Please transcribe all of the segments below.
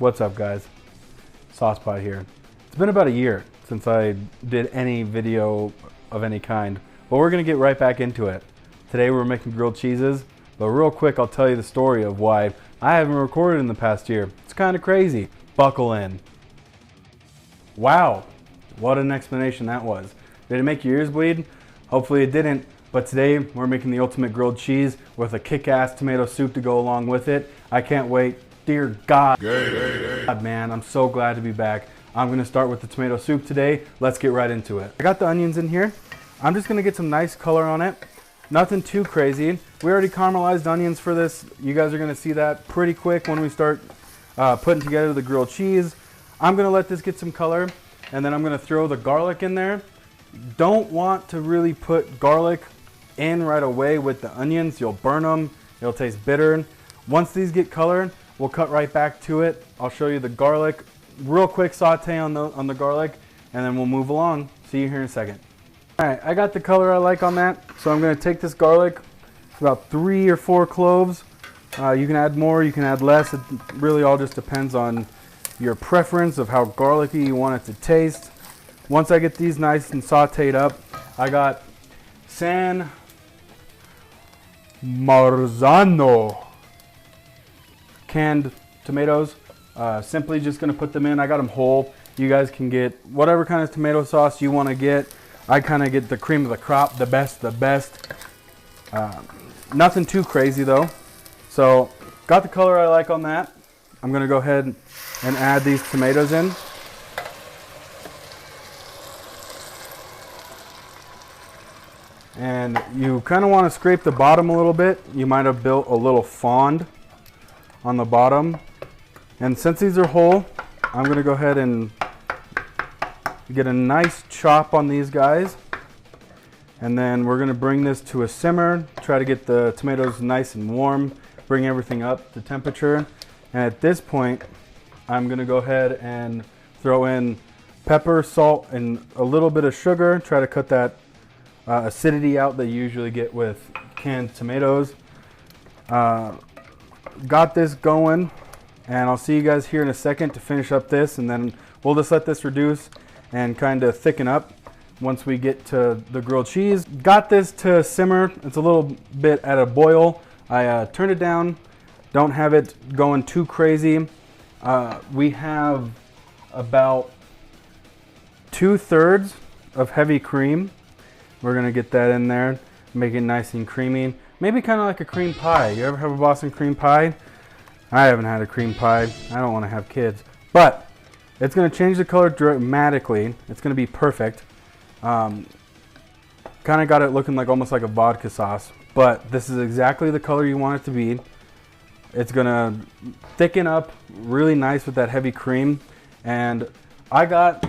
What's up, guys? Saucepot here. It's been about a year since I did any video of any kind, but we're gonna get right back into it. Today we're making grilled cheeses, but real quick I'll tell you the story of why I haven't recorded in the past year. It's kind of crazy. Buckle in. Wow, what an explanation that was. Did it make your ears bleed? Hopefully it didn't, but today we're making the ultimate grilled cheese with a kick-ass tomato soup to go along with it. I can't wait. Dear God. God, man, I'm so glad to be back. I'm gonna start with the tomato soup today. Let's get right into it. I got the onions in here. I'm just gonna get some nice color on it. Nothing too crazy. We already caramelized onions for this. You guys are gonna see that pretty quick when we start putting together the grilled cheese. I'm gonna let this get some color, and then I'm gonna throw the garlic in there. Don't want to really put garlic in right away with the onions. You'll burn them. It'll taste bitter. Once these get colored, we'll cut right back to it. I'll show you the garlic. Real quick saute on the garlic, and then we'll move along. See you here in a second. All right, I got the color I like on that. So I'm gonna take this garlic, about 3 or 4 cloves. You can add more, you can add less. It really all just depends on your preference of how garlicky you want it to taste. Once I get these nice and sauteed up, I got San Marzano canned tomatoes. Simply just gonna put them in. I got them whole. You guys can get whatever kind of tomato sauce you want to get. I kind of get the cream of the crop, the best. Nothing too crazy though. So got the color I like on that. I'm gonna go ahead and add these tomatoes in. And you kind of want to scrape the bottom a little bit. You might have built a little fond on the bottom. And since these are whole, I'm going to go ahead and get a nice chop on these guys. And then we're going to bring this to a simmer, try to get the tomatoes nice and warm, bring everything up to temperature. And at this point, I'm going to go ahead and throw in pepper, salt, and a little bit of sugar, try to cut that acidity out that you usually get with canned tomatoes. Got this going, and I'll see you guys here in a second to finish up this, and then we'll just let this reduce and kind of thicken up once we get to the grilled cheese. Got this to simmer. It's a little bit at a boil. I turned it down. Don't have it going too crazy. We have about 2/3 of heavy cream. We're gonna get that in there, make it nice and creamy. Maybe kind of like a cream pie. You ever have a Boston cream pie? I haven't had a cream pie. I don't want to have kids. But it's gonna change the color dramatically. It's gonna be perfect. Kind of got it looking like almost like a vodka sauce. But this is exactly the color you want it to be. It's gonna thicken up really nice with that heavy cream. And I got,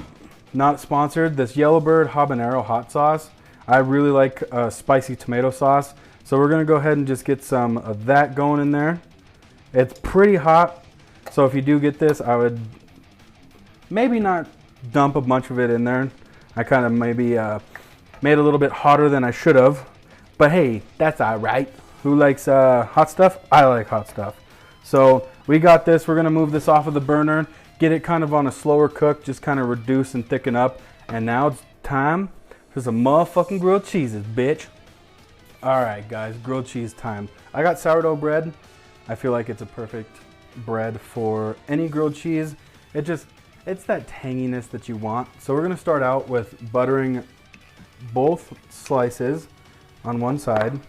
not sponsored, this Yellowbird habanero hot sauce. I really like spicy tomato sauce. So we're gonna go ahead and just get some of that going in there. It's pretty hot, so if you do get this, I would maybe not dump a bunch of it in there. I kind of maybe made it a little bit hotter than I should have, but hey, that's all right. Who likes hot stuff? I like hot stuff. So we got this. We're gonna move this off of the burner, get it kind of on a slower cook, just kind of reduce and thicken up. And now it's time for some motherfucking grilled cheeses, bitch. All right, guys, grilled cheese time. I got sourdough bread. I feel like it's a perfect bread for any grilled cheese. It's that tanginess that you want. So we're gonna start out with buttering both slices on one side.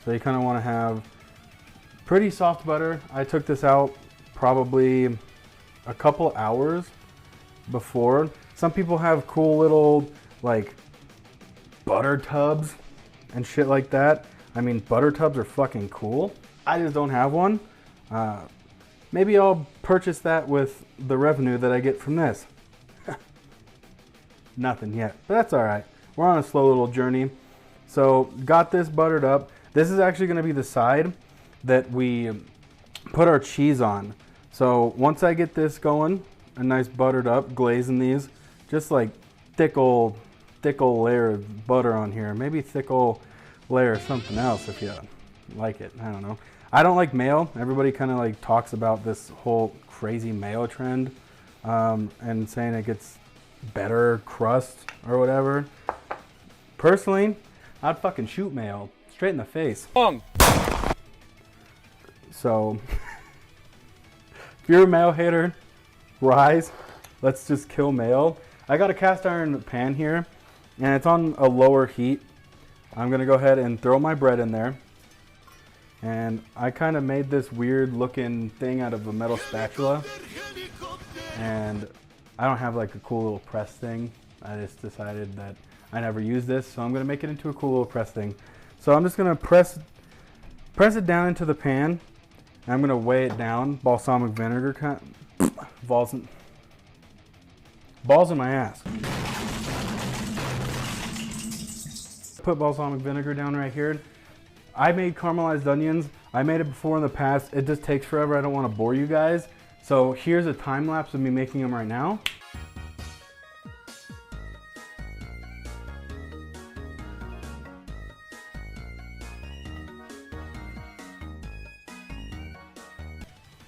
So you kind of want to have pretty soft butter. I took this out probably a couple hours before. Some people have cool little like butter tubs and shit like that. I mean, butter tubs are fucking cool. I just don't have one. Maybe I'll purchase that with the revenue that I get from this. Nothing yet, but that's all right. We're on a slow little journey. So got this buttered up. This is actually gonna be the side that we put our cheese on. So once I get this going, a nice buttered up, glazing these, just like thick old layer of butter on here. Maybe thick old layer of something else if you like it. I don't know. I don't like mayo. Everybody kind of like talks about this whole crazy mayo trend and saying it gets better crust or whatever. Personally, I'd fucking shoot mayo straight in the face. So, if you're a mayo hater, rise. Let's just kill mayo. I got a cast iron pan here, and it's on a lower heat. I'm gonna go ahead and throw my bread in there. And I kind of made this weird looking thing out of a metal spatula. And I don't have like a cool little press thing. I just decided that I never use this, so I'm gonna make it into a cool little press thing. So I'm just gonna press it down into the pan. And I'm gonna weigh it down. Balsamic vinegar, balls in my ass. Put balsamic vinegar down right here. I made caramelized onions. I made it before in the past. It just takes forever. I don't want to bore you guys. So here's a time lapse of me making them right now.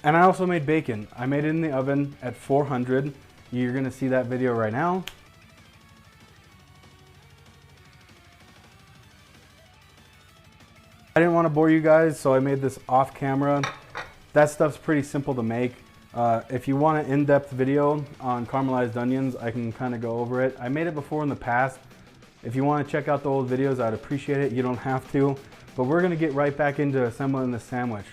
And I also made bacon. I made it in the oven at 400. You're gonna see that video right now. I didn't want to bore you guys, so I made this off camera. That stuff's pretty simple to make. If you want an in-depth video on caramelized onions, I can kind of go over it. I made it before in the past. If you want to check out the old videos, I'd appreciate it. You don't have to, but we're gonna get right back into assembling the sandwich.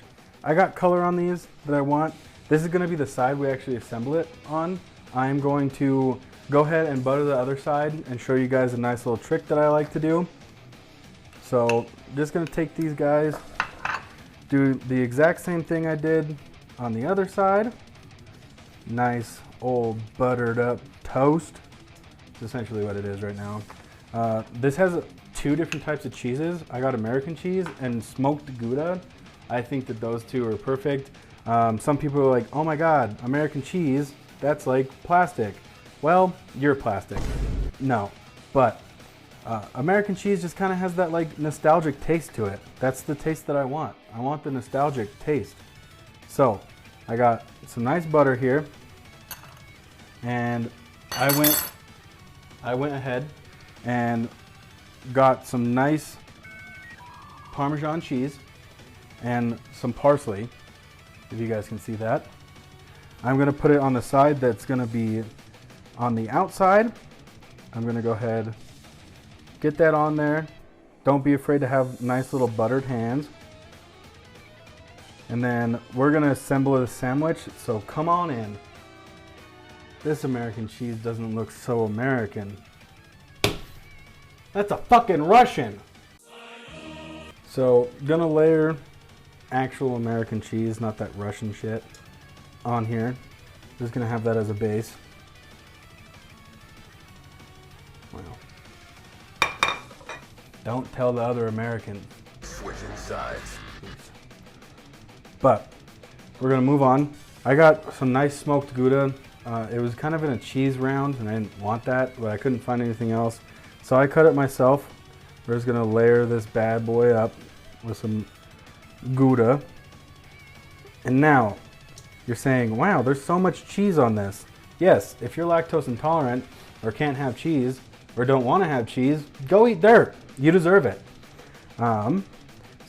I got color on these that I want. This is gonna be the side we actually assemble it on. I'm going to go ahead and butter the other side and show you guys a nice little trick that I like to do. So just gonna take these guys, do the exact same thing I did on the other side. Nice old buttered up toast. That's essentially what it is right now. This has two different types of cheeses. I got American cheese and smoked Gouda. I think that those two are perfect. Some people are like, oh my God, American cheese, that's like plastic. Well, you're plastic. No, but American cheese just kind of has that like nostalgic taste to it. That's the taste that I want. I want the nostalgic taste. So I got some nice butter here, and I went ahead and got some nice Parmesan cheese and some parsley, if you guys can see that. I'm gonna put it on the side that's gonna be on the outside. I'm gonna go ahead, get that on there. Don't be afraid to have nice little buttered hands. And then we're gonna assemble a sandwich, so come on in. This American cheese doesn't look so American. That's a fucking Russian. So, gonna layer actual American cheese, not that Russian shit, on here. Just gonna have that as a base. Wow. Don't tell the other American. Switching sides. But we're gonna move on. I got some nice smoked Gouda. It was kind of in a cheese round and I didn't want that, but I couldn't find anything else. So I cut it myself. We're just gonna layer this bad boy up with some Gouda. And now you're saying, wow, there's so much cheese on this. Yes, if you're lactose intolerant or can't have cheese or don't want to have cheese, go eat dirt. You deserve it. So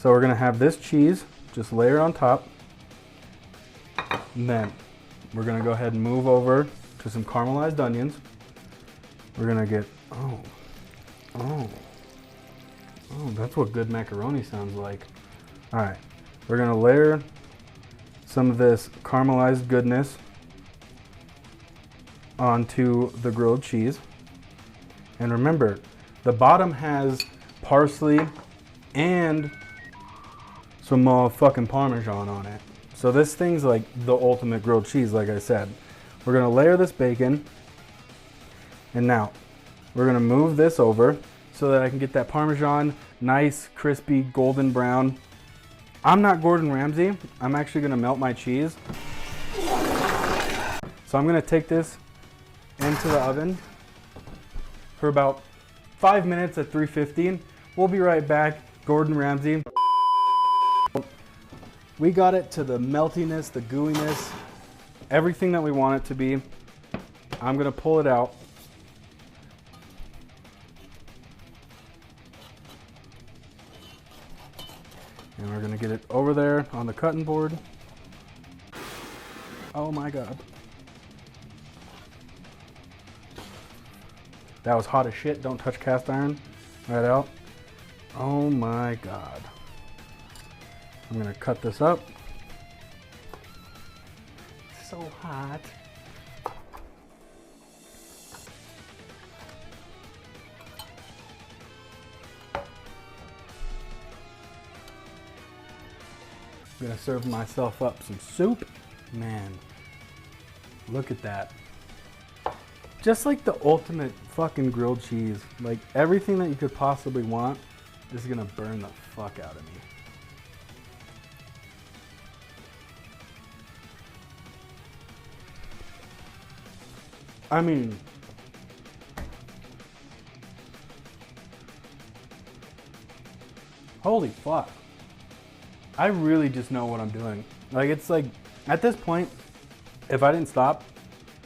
we're gonna have this cheese just layer on top. And then we're gonna go ahead and move over to some caramelized onions. We're gonna get, oh, that's what good macaroni sounds like. All right, we're gonna layer some of this caramelized goodness onto the grilled cheese. And remember, the bottom has parsley and some motherfucking Parmesan on it. So this thing's like the ultimate grilled cheese, like I said. We're gonna layer this bacon. And now, we're gonna move this over so that I can get that Parmesan nice, crispy, golden brown. I'm not Gordon Ramsay. I'm actually gonna melt my cheese. So I'm gonna take this into the oven for about 5 minutes at 350. We'll be right back. Gordon Ramsay. We got it to the meltiness, the gooiness, everything that we want it to be. I'm gonna pull it out. And we're gonna get it over there on the cutting board. Oh my God. That was hot as shit. Don't touch cast iron. Right out. Oh my God. I'm gonna cut this up. So hot. I'm gonna serve myself up some soup. Man, look at that. Just like the ultimate fucking grilled cheese. Like everything that you could possibly want is gonna burn the fuck out of me. I mean, holy fuck. I really just know what I'm doing. Like, it's like, at this point, if I didn't stop,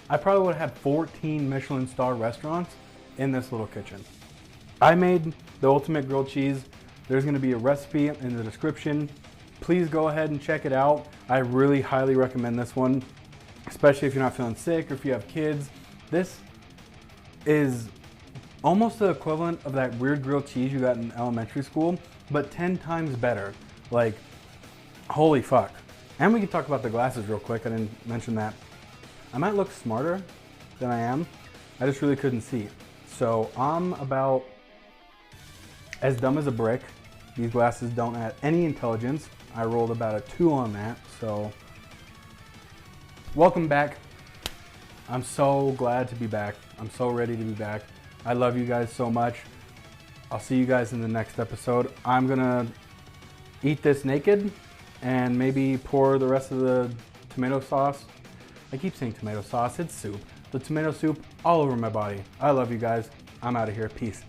I probably would have had 14 Michelin star restaurants in this little kitchen. I made the ultimate grilled cheese. There's gonna be a recipe in the description. Please go ahead and check it out. I really highly recommend this one, especially if you're not feeling sick or if you have kids. This is almost the equivalent of that weird grilled cheese you got in elementary school, but 10 times better. Like, holy fuck. And we can talk about the glasses real quick. I didn't mention that. I might look smarter than I am. I just really couldn't see. So I'm about as dumb as a brick. These glasses don't add any intelligence. I rolled about a 2 on that. So welcome back. I'm so glad to be back. I'm so ready to be back. I love you guys so much. I'll see you guys in the next episode. I'm gonna eat this naked and maybe pour the rest of the tomato sauce. I keep saying tomato sauce, it's soup. The tomato soup all over my body. I love you guys. I'm out of here. Peace.